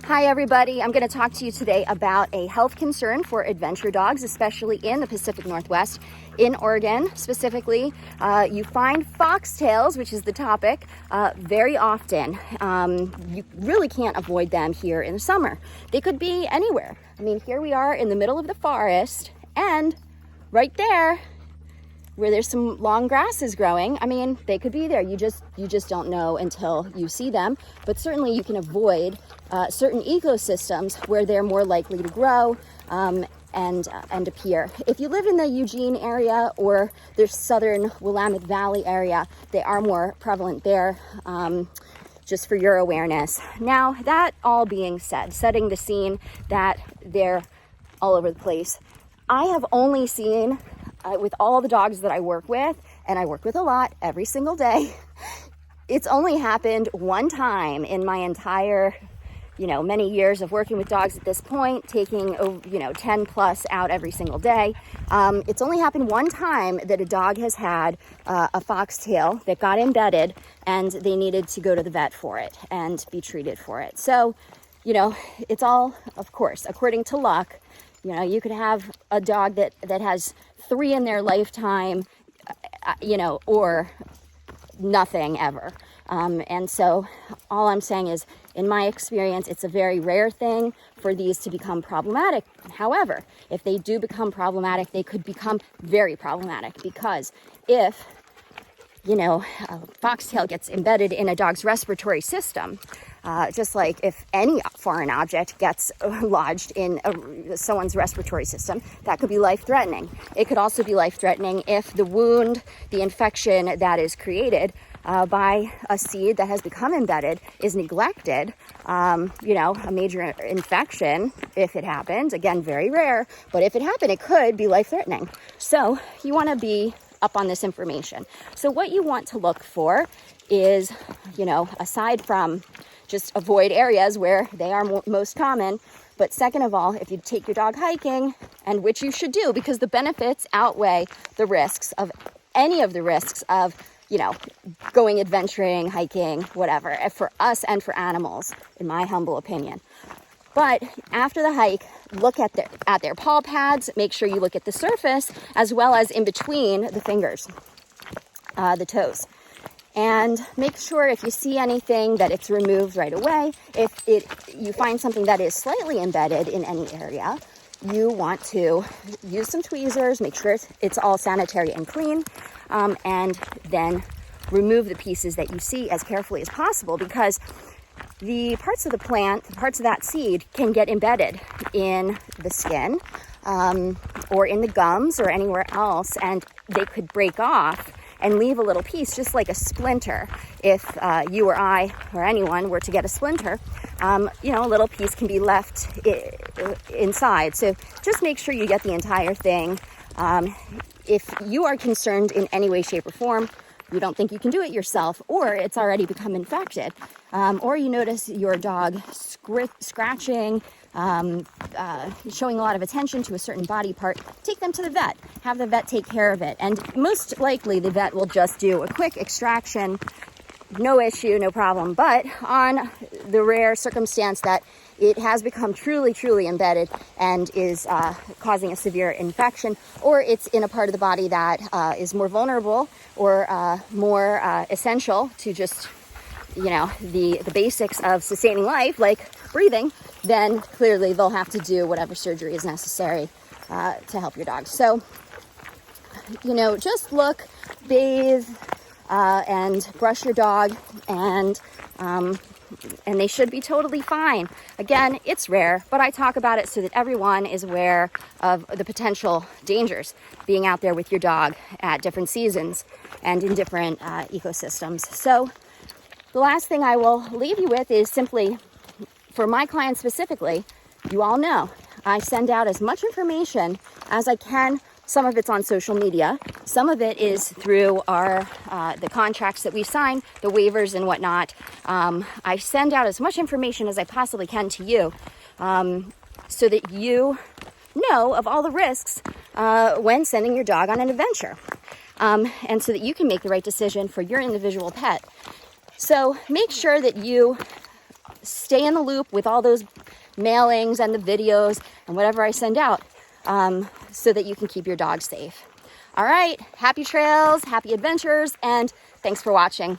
Hi everybody, I'm going to talk to you today about a health concern for adventure dogs, especially in the Pacific Northwest. In Oregon specifically, you find foxtails, which is the topic, very often. You really can't avoid them here in the summer. They could be anywhere. I mean, here we are in the middle of the forest, and right there, where there's some long grasses growing, I mean, they could be there. You just don't know until you see them. But certainly you can avoid certain ecosystems where they're more likely to grow and appear. If you live in the Eugene area or the southern Willamette Valley area, they are more prevalent there, just for your awareness. Now, that all being said, setting the scene that they're all over the place, I have only seen with all the dogs that I work with, and I work with a lot every single day, it's only happened one time in my entire, many years of working with dogs at this point, taking, 10 plus out every single day. It's only happened one time that a dog has had a foxtail that got embedded and they needed to go to the vet for it and be treated for it. So, it's all, of course, according to luck. You could have a dog that has 3 in their lifetime, or nothing ever. And so all I'm saying is, in my experience, it's a very rare thing for these to become problematic. However, if they do become problematic, they could become very problematic, because if a foxtail gets embedded in a dog's respiratory system, just like if any foreign object gets lodged in someone's respiratory system, that could be life-threatening. It could also be life-threatening if the wound, the infection that is created by a seed that has become embedded is neglected. A major infection, if it happens, again, very rare, but if it happened, it could be life-threatening. So you want to be up on this information. So what you want to look for is, aside from just avoid areas where they are most common, but second of all, if you take your dog hiking, and which you should do because the benefits outweigh the risks of any of the risks of, going adventuring, hiking, whatever, for us and for animals, in my humble opinion. But after the hike, look at their paw pads, make sure you look at the surface as well as in between the fingers, the toes. And make sure if you see anything that it's removed right away. If you find something that is slightly embedded in any area, you want to use some tweezers, make sure it's all sanitary and clean, and then remove the pieces that you see as carefully as possible, because the parts of the plant, the parts of that seed can get embedded in the skin or in the gums or anywhere else, and they could break off and leave a little piece, just like a splinter. If you or I or anyone were to get a splinter, a little piece can be left inside. So just make sure you get the entire thing. If you are concerned in any way, shape, or form, you don't think you can do it yourself, or it's already become infected, or you notice your dog scratching, showing a lot of attention to a certain body part, take them to the vet. Have the vet take care of it. And most likely the vet will just do a quick extraction, no issue, no problem. But on the rare circumstance that it has become truly, truly embedded and is causing a severe infection, or it's in a part of the body that is more vulnerable or more essential to just, the basics of sustaining life, like breathing, then clearly they'll have to do whatever surgery is necessary to help your dog. So, just look, bathe, and brush your dog, and they should be totally fine. Again, it's rare, but I talk about it so that everyone is aware of the potential dangers being out there with your dog at different seasons and in different ecosystems. So the last thing I will leave you with is simply, for my clients specifically, you all know, I send out as much information as I can. Some of it's on social media. Some of it is through the contracts that we sign, the waivers and whatnot. I send out as much information as I possibly can to you, so that you know of all the risks when sending your dog on an adventure, and so that you can make the right decision for your individual pet. So make sure that you stay in the loop with all those mailings and the videos and whatever I send out, so that you can keep your dog safe. All right, happy trails, happy adventures, and thanks for watching.